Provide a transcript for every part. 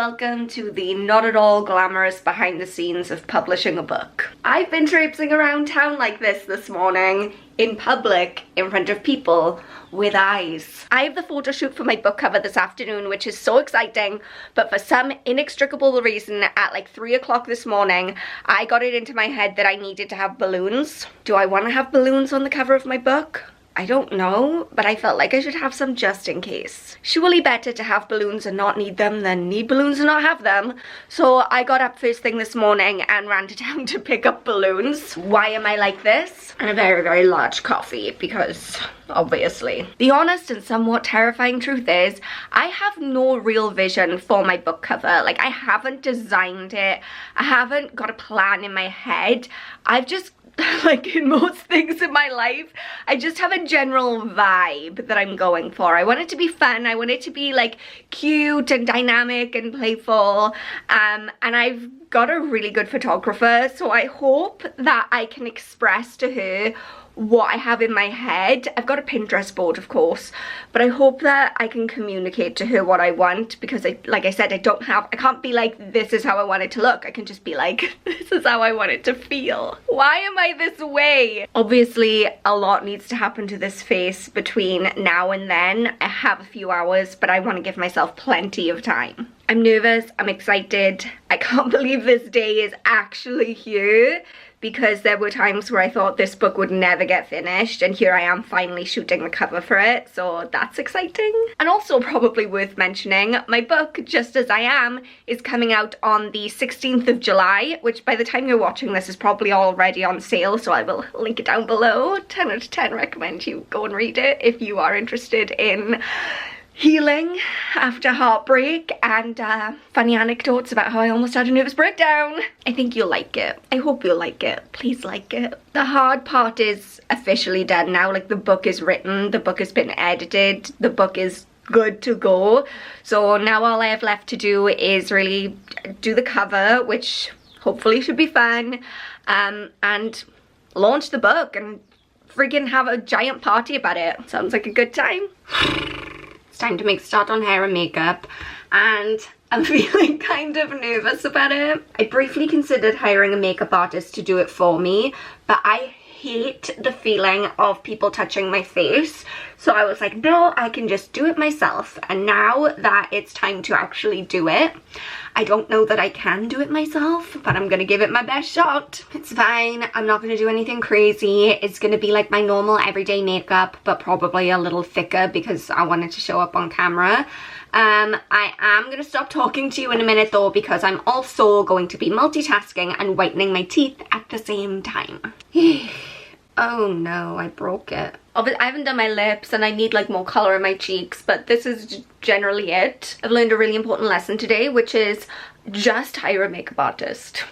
welcome to the not at all glamorous behind the scenes of publishing a book. I've been traipsing around town like this morning, in public, in front of people, with eyes. I have the photo shoot for my book cover this afternoon, which is so exciting, but for some inextricable reason at like 3 o'clock this morning, I got it into my head that I needed to have balloons. Do I want to have balloons on the cover of my book? I don't know, but I felt like I should have some just in case. Surely better to have balloons and not need them than need balloons and not have them. So I got up first thing this morning and ran to town to pick up balloons. Why am I like this? And a very, very large coffee, because obviously. The honest and somewhat terrifying truth is, I have no real vision for my book cover. Like, I haven't designed it. I haven't got a plan in my head. I've just, like in most things in my life, I just have a general vibe that I'm going for. I want it to be fun. I want it to be like cute and dynamic and playful. And I've got a really good photographer, so I hope that I can express to her what I have in my head. I've got a Pinterest board, of course, but I hope that I can communicate to her what I want, because like I said, I can't be like, this is how I want it to look. I can just be like, this is how I want it to feel. Why am I this way? Obviously, a lot needs to happen to this face between now and then. I have a few hours, but I want to give myself plenty of time. I'm nervous, I'm excited. I can't believe this day is actually here, because there were times where I thought this book would never get finished, and here I am finally shooting the cover for it, so that's exciting. And also probably worth mentioning, my book, Just As I Am, is coming out on the 16th of July, which by the time you're watching this is probably already on sale, so I will link it down below. 10 out of 10 recommend you go and read it if you are interested in healing after heartbreak and funny anecdotes about how I almost had a nervous breakdown. I think you'll like it. I hope you'll like it. Please like it. The hard part is officially done now. Like, the book is written, the book has been edited, the book is good to go. So now all I have left to do is really do the cover, which hopefully should be fun, and launch the book and friggin' have a giant party about it. Sounds like a good time. Time to make start on hair and makeup, and I'm feeling kind of nervous about it. I briefly considered hiring a makeup artist to do it for me, but I hate the feeling of people touching my face, so I was like, no, I can just do it myself. And now that it's time to actually do it, I don't know that I can do it myself, but I'm gonna give it my best shot. It's fine, I'm not gonna do anything crazy. It's gonna be like my normal everyday makeup, but probably a little thicker because I wanted to show up on camera. I am gonna stop talking to you in a minute though, because I'm also going to be multitasking and whitening my teeth at the same time. Oh no, I broke it. I haven't done my lips and I need like more color in my cheeks, but this is generally it. I've learned a really important lesson today, which is just hire a makeup artist.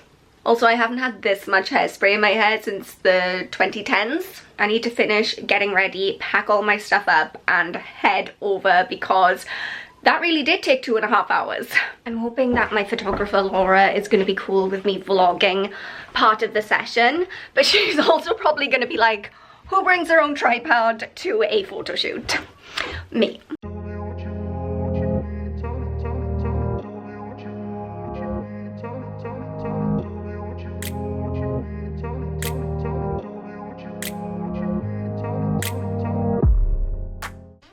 Also, I haven't had this much hairspray in my hair since the 2010s. I need to finish getting ready, pack all my stuff up and head over, because that really did take 2.5 hours. I'm hoping that my photographer Laura is going to be cool with me vlogging part of the session, but she's also probably going to be like, who brings their own tripod to a photo shoot? Me.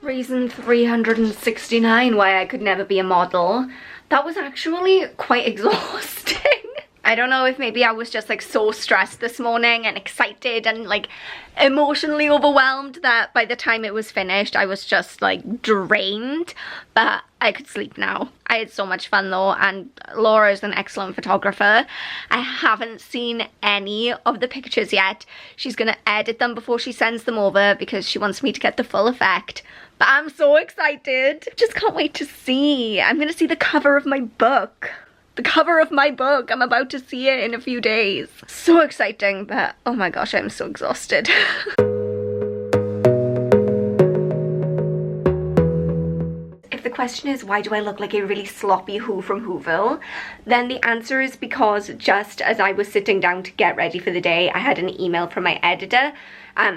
Reason 369 why I could never be a model. That was actually quite exhausting. I don't know if maybe I was just like so stressed this morning and excited and like emotionally overwhelmed that by the time it was finished I was just like drained, but I could sleep now. I had so much fun though, and Laura is an excellent photographer. I haven't seen any of the pictures yet. She's gonna edit them before she sends them over because she wants me to get the full effect. But I'm so excited. Just can't wait to see. I'm gonna see the cover of my book. The cover of my book. I'm about to see it in a few days. So exciting, but oh my gosh, I'm so exhausted. question is, why do I look like a really sloppy Who from Whoville? Then the answer is because just as I was sitting down to get ready for the day, I had an email from my editor.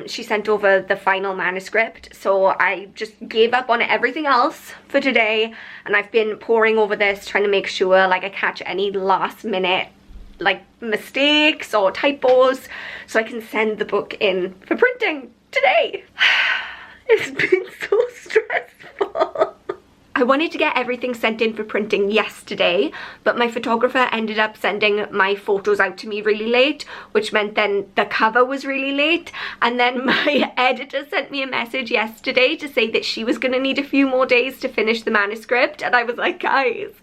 She sent over the final manuscript, so I just gave up on everything else for today, and I've been poring over this, trying to make sure like I catch any last minute like mistakes or typos so I can send the book in for printing today. It's been so stressful. I wanted to get everything sent in for printing yesterday, but my photographer ended up sending my photos out to me really late, which meant then the cover was really late. And then my editor sent me a message yesterday to say that she was gonna need a few more days to finish the manuscript. And I was like, guys,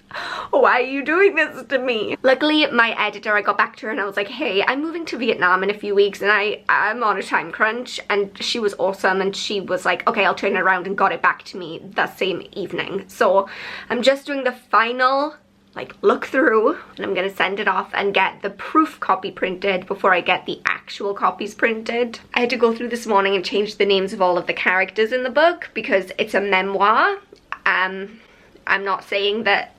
why are you doing this to me? Luckily, my editor, I got back to her and I was like, hey, I'm moving to Vietnam in a few weeks and I'm on a time crunch. And she was awesome, and she was like, okay, I'll turn it around, and got it back to me that same evening. So I'm just doing the final like look through, and I'm gonna send it off and get the proof copy printed before I get the actual copies printed. I had to go through this morning and change the names of all of the characters in the book because it's a memoir. I'm not saying that,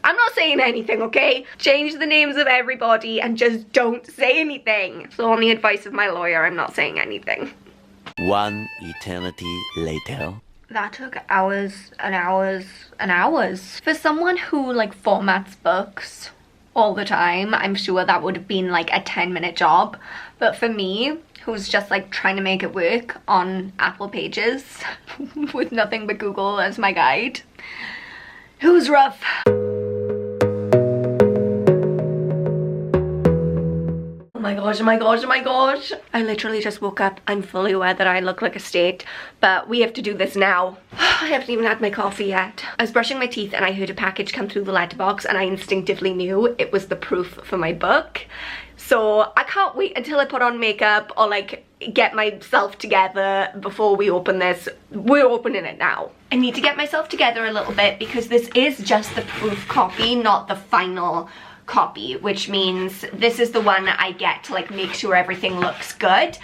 I'm not saying anything, okay? Change the names of everybody and just don't say anything. So on the advice of my lawyer, I'm not saying anything. One eternity later. That took hours and hours and hours. For someone who like formats books all the time, I'm sure that would have been like a 10-minute job. But for me, who's just like trying to make it work on Apple Pages with nothing but Google as my guide, it was rough. Oh my gosh, oh my gosh, oh my gosh. I literally just woke up. I'm fully aware that I look like a state, but we have to do this now. I haven't even had my coffee yet. I was brushing my teeth and I heard a package come through the letterbox, and I instinctively knew it was the proof for my book. So I can't wait until I put on makeup or like get myself together before we open this. We're opening it now. I need to get myself together a little bit because this is just the proof copy, not the final copy, which means this is the one I get to like make sure everything looks good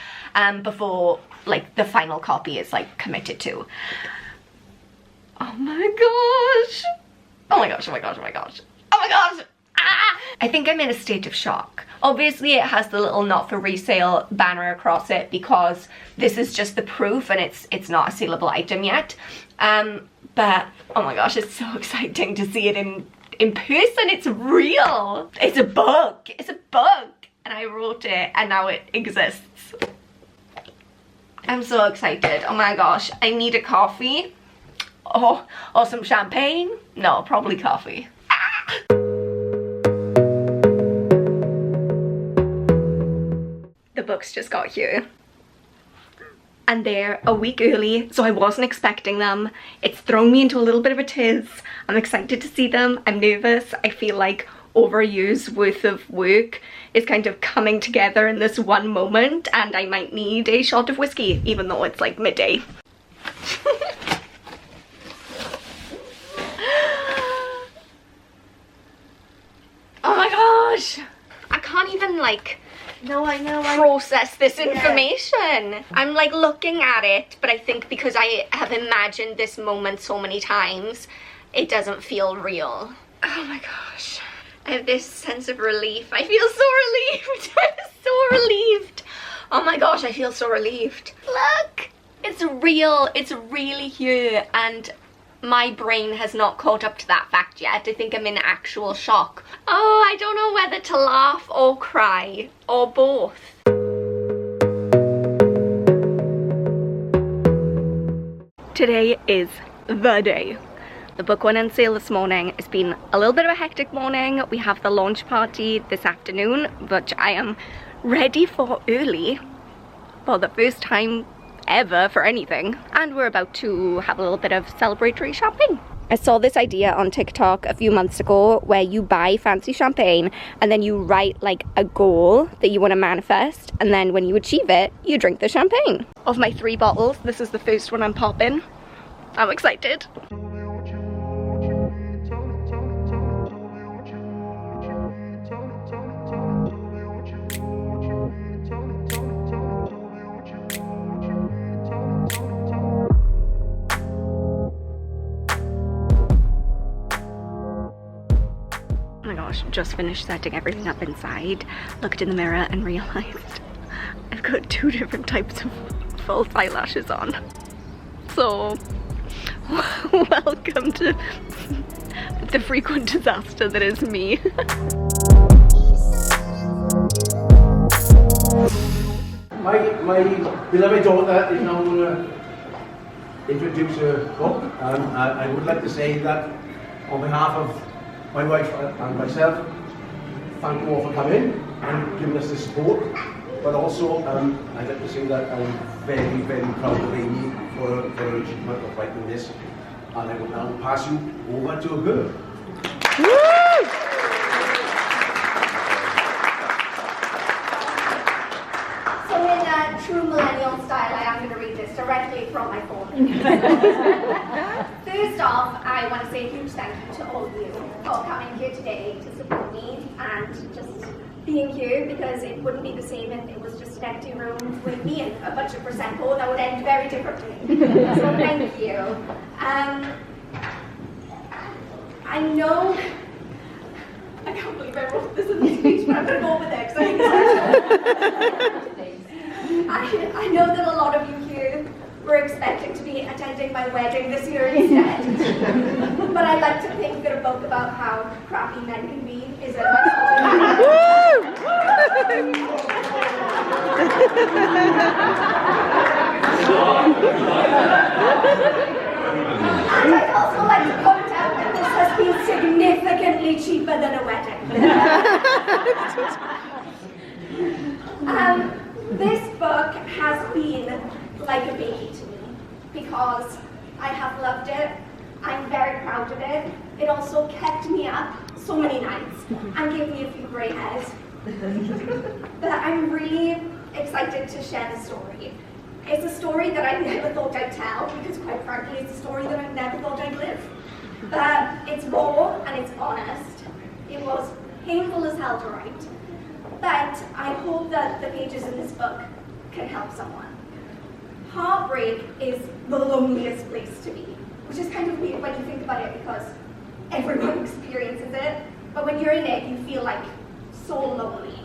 before like the final copy is like committed to. Oh my gosh. Oh my gosh, oh my gosh, oh my gosh. Oh my gosh. Ah! I think I'm in a state of shock. Obviously it has the little not for resale banner across it because this is just the proof and it's not a saleable item yet. But oh my gosh, it's so exciting to see it in person. It's real. It's a book. It's a book. And I wrote it and now it exists. I'm so excited. Oh my gosh. I need a coffee. Oh, or some champagne. No, probably coffee. Ah! The books just got here. And they're a week early, so I wasn't expecting them. It's thrown me into a little bit of a tiz. I'm excited to see them. I'm nervous. I feel like over a year's worth of work is kind of coming together in this one moment, and I might need a shot of whiskey, even though it's like midday. Oh my gosh! I can't even like... No, I know. process this information. I'm like looking at it, but I think because I have imagined this moment so many times, it doesn't feel real. Oh my gosh. I have this sense of relief. I feel so relieved. I'm so relieved. Oh my gosh, I feel so relieved. Look, it's real. It's really here, and my brain has not caught up to that fact yet. I think I'm in actual shock. Oh, I don't know whether to laugh or cry or both. Today is the day. The book went on sale this morning. It's been a little bit of a hectic morning. We have the launch party this afternoon, which I am ready for early for the first time ever for anything, and we're about to have a little bit of celebratory shopping. I saw this idea on TikTok a few months ago where you buy fancy champagne and then you write like a goal that you want to manifest, and then when you achieve it, you drink the champagne. Of my 3 bottles, this is the first one I'm popping. I'm excited. gosh, just finished setting everything up inside, looked in the mirror and realised I've got 2 different types of false eyelashes on. So, welcome to the frequent disaster that is me. My beloved daughter is now going to introduce her book. I would like to say that on behalf of my wife and myself, thank you all for coming and giving us the support. But also, I'd like to say that I'm very, very proud of Amy for her achievement of writing this. And I will now pass you over to her. True millennial style, I am going to read this directly from my phone. First off, I want to say a huge thank you to all of you for coming here today to support me and just being here, because it wouldn't be the same if it was just an empty room with me and a bunch of Prosecco. That would end very differently. So thank you. I know, I can't believe I wrote this in the speech, but I'm going to go with it because I know that a lot of you here were expecting to be attending my wedding this year instead. But I'd like to think that a book about how crappy men can be is a nice And I'd also like to point out that this has been significantly cheaper than a wedding. This book has been like a baby to me because I have loved it. I'm very proud of it. It also kept me up so many nights and gave me a few grey hairs. But I'm really excited to share the story. It's a story that I never thought I'd tell because, quite frankly, it's a story that I never thought I'd live. But it's raw and it's honest. It was painful as hell to write. But I hope that the pages in this book can help someone. Heartbreak is the loneliest place to be, which is kind of weird when you think about it because everyone experiences it. But when you're in it, you feel like so lonely,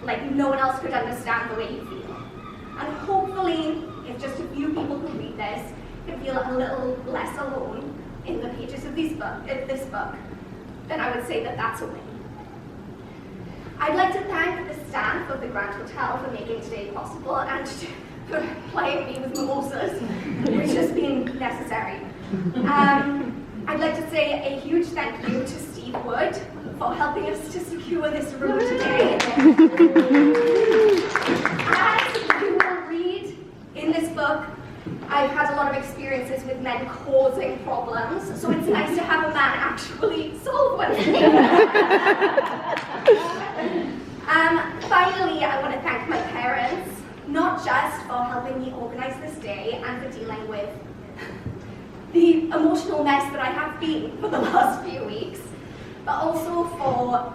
like no one else could understand the way you feel. And hopefully, if just a few people who read this can feel a little less alone in the pages of this book, then I would say that that's a win. I'd like to thank the staff of the Grand Hotel for making today possible and for plying me with mimosas, which has been necessary. I'd like to say a huge thank you to Steve Wood for helping us to secure this room today. As you will read in this book, I've had a lot of experiences with men causing problems, so it's nice to have a man actually solve one. Finally, I want to thank my parents, not just for helping me organize this day and for dealing with the emotional mess that I have been for the last few weeks, but also for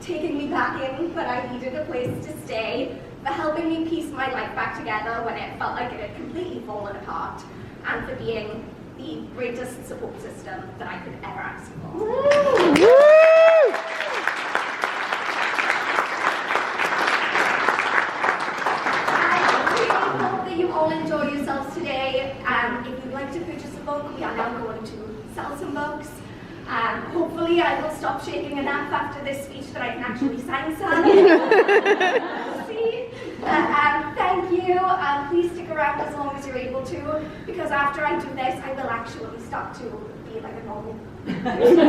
taking me back in when I needed a place to stay, for helping me piece my life back together when it felt like it had completely fallen apart, and for being the greatest support system that I could ever ask for. You all enjoy yourselves today. If you'd like to purchase a book, we are now going to sell some books. Hopefully I will stop shaking enough after this speech that I can actually sign some. We'll see. Thank you. Please stick around as long as you're able to, because after I do this, I will actually start to be like a normal person.